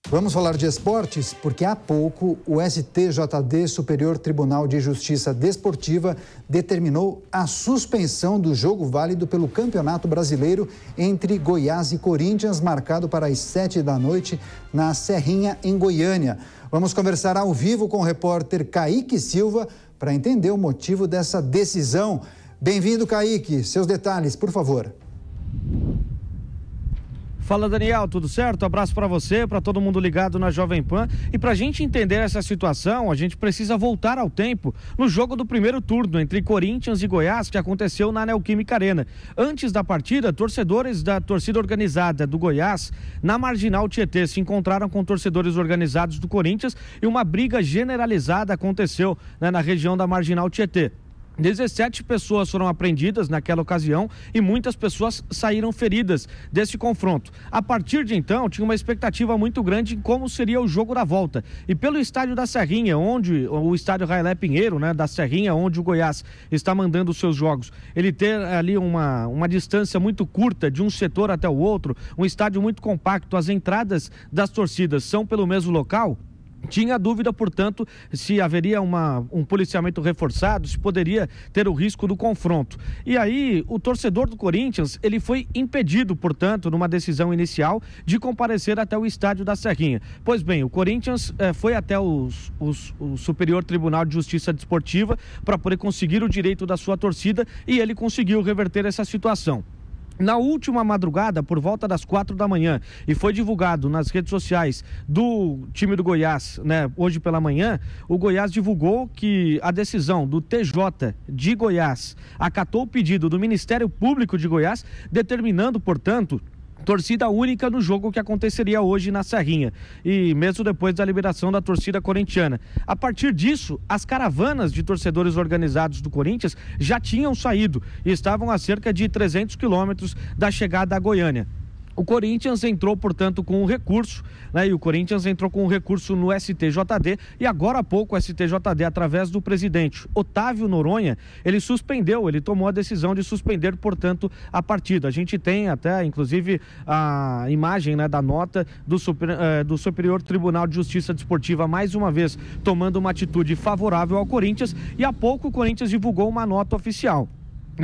Vamos falar de esportes, porque há pouco o STJD, Superior Tribunal de Justiça Desportiva, determinou a suspensão do jogo válido pelo Campeonato Brasileiro entre Goiás e Corinthians, marcado para as 19h na Serrinha, em Goiânia. Vamos conversar ao vivo com o repórter Kaique Silva para entender o motivo dessa decisão. Bem-vindo, Kaique. Seus detalhes, por favor. Fala, Daniel, tudo certo? Abraço para você, para todo mundo ligado na Jovem Pan. E para a gente entender essa situação, a gente precisa voltar ao tempo no jogo do primeiro turno entre Corinthians e Goiás, que aconteceu na Neoquímica Arena. Antes da partida, torcedores da torcida organizada do Goiás, na Marginal Tietê, se encontraram com torcedores organizados do Corinthians e uma briga generalizada aconteceu, na região da Marginal Tietê. 17 pessoas foram apreendidas naquela ocasião e muitas pessoas saíram feridas desse confronto. A partir de então, tinha uma expectativa muito grande em como seria o jogo da volta. E pelo estádio da Serrinha, o estádio Railé Pinheiro, da Serrinha, onde o Goiás está mandando os seus jogos, ele ter ali uma distância muito curta de um setor até o outro, um estádio muito compacto, as entradas das torcidas são pelo mesmo local. Tinha dúvida, portanto, se haveria um policiamento reforçado, se poderia ter o risco do confronto. E aí, o torcedor do Corinthians, ele foi impedido, portanto, numa decisão inicial, de comparecer até o estádio da Serrinha. Pois bem, o Corinthians foi até o Superior Tribunal de Justiça Desportiva para poder conseguir o direito da sua torcida e ele conseguiu reverter essa situação. Na última madrugada, por volta das 4 da manhã, e foi divulgado nas redes sociais do time do Goiás, hoje pela manhã, o Goiás divulgou que a decisão do TJ de Goiás acatou o pedido do Ministério Público de Goiás, determinando, portanto, torcida única no jogo que aconteceria hoje na Serrinha, e mesmo depois da liberação da torcida corintiana. A partir disso, as caravanas de torcedores organizados do Corinthians já tinham saído e estavam a cerca de 300 quilômetros da chegada a Goiânia. O Corinthians entrou, portanto, com um recurso, e o Corinthians entrou com um recurso no STJD, e agora há pouco o STJD, através do presidente Otávio Noronha, ele tomou a decisão de suspender, portanto, a partida. A gente tem até, inclusive, a imagem, da nota do Superior Tribunal de Justiça Desportiva, mais uma vez, tomando uma atitude favorável ao Corinthians, e há pouco o Corinthians divulgou uma nota oficial,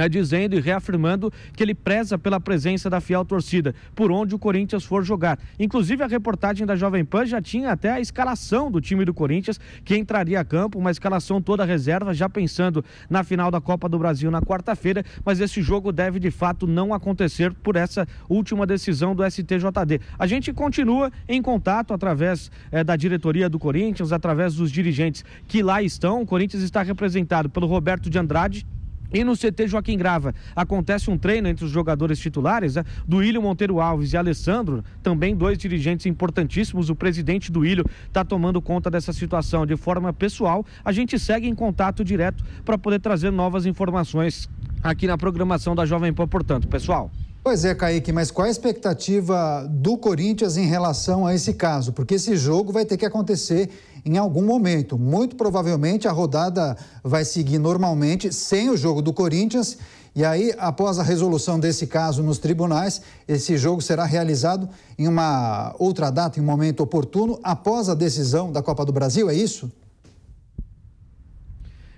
dizendo e reafirmando que ele preza pela presença da fiel torcida, por onde o Corinthians for jogar. Inclusive, a reportagem da Jovem Pan já tinha até a escalação do time do Corinthians, que entraria a campo, uma escalação toda reserva, já pensando na final da Copa do Brasil na quarta-feira, mas esse jogo deve, de fato, não acontecer por essa última decisão do STJD. A gente continua em contato através da diretoria do Corinthians, através dos dirigentes que lá estão. O Corinthians está representado pelo Roberto de Andrade, e no CT Joaquim Grava acontece um treino entre os jogadores titulares, do Ilho Monteiro Alves e Alessandro, também dois dirigentes importantíssimos. O presidente do Ilho está tomando conta dessa situação de forma pessoal. A gente segue em contato direto para poder trazer novas informações aqui na programação da Jovem Pan, portanto, pessoal. Pois é, Kaique, mas qual a expectativa do Corinthians em relação a esse caso? Porque esse jogo vai ter que acontecer em algum momento. Muito provavelmente a rodada vai seguir normalmente sem o jogo do Corinthians. E aí, após a resolução desse caso nos tribunais, esse jogo será realizado em uma outra data, em um momento oportuno, após a decisão da Copa do Brasil, é isso?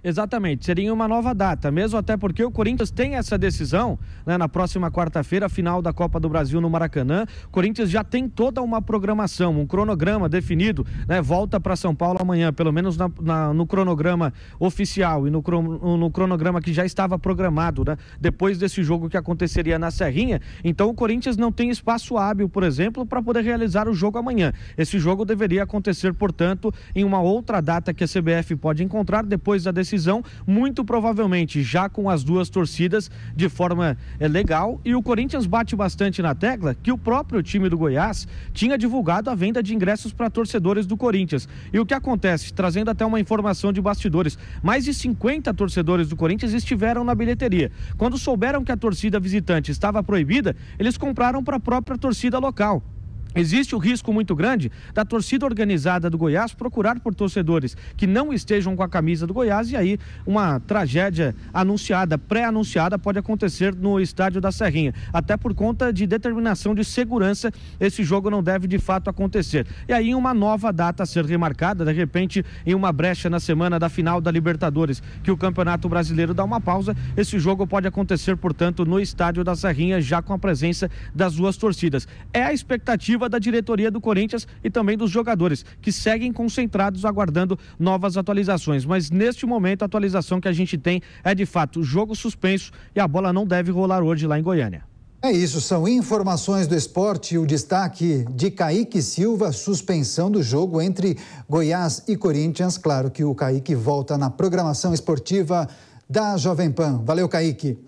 Exatamente, seria uma nova data, mesmo até porque o Corinthians tem essa decisão, na próxima quarta-feira, a final da Copa do Brasil no Maracanã. O Corinthians já tem toda uma programação, um cronograma definido, volta para São Paulo amanhã, pelo menos no cronograma oficial e no cronograma que já estava programado, depois desse jogo que aconteceria na Serrinha. Então o Corinthians não tem espaço hábil, por exemplo, para poder realizar o jogo amanhã. Esse jogo deveria acontecer, portanto, em uma outra data que a CBF pode encontrar depois da decisão, muito provavelmente já com as duas torcidas de forma legal. E o Corinthians bate bastante na tecla que o próprio time do Goiás tinha divulgado a venda de ingressos para torcedores do Corinthians. E o que acontece? Trazendo até uma informação de bastidores, mais de 50 torcedores do Corinthians estiveram na bilheteria. Quando souberam que a torcida visitante estava proibida, eles compraram para a própria torcida local. Existe o risco muito grande da torcida organizada do Goiás procurar por torcedores que não estejam com a camisa do Goiás e aí uma tragédia anunciada, pré-anunciada, pode acontecer no estádio da Serrinha. Até por conta de determinação de segurança, esse jogo não deve de fato acontecer. E aí uma nova data a ser remarcada, de repente em uma brecha na semana da final da Libertadores, que o Campeonato Brasileiro dá uma pausa, esse jogo pode acontecer, portanto, no estádio da Serrinha, já com a presença das duas torcidas. É a expectativa da diretoria do Corinthians e também dos jogadores, que seguem concentrados aguardando novas atualizações, mas neste momento a atualização que a gente tem é de fato jogo suspenso e a bola não deve rolar hoje lá em Goiânia. É isso, são informações do esporte e o destaque de Kaique Silva, suspensão do jogo entre Goiás e Corinthians. Claro que o Kaique volta na programação esportiva da Jovem Pan. Valeu, Kaique.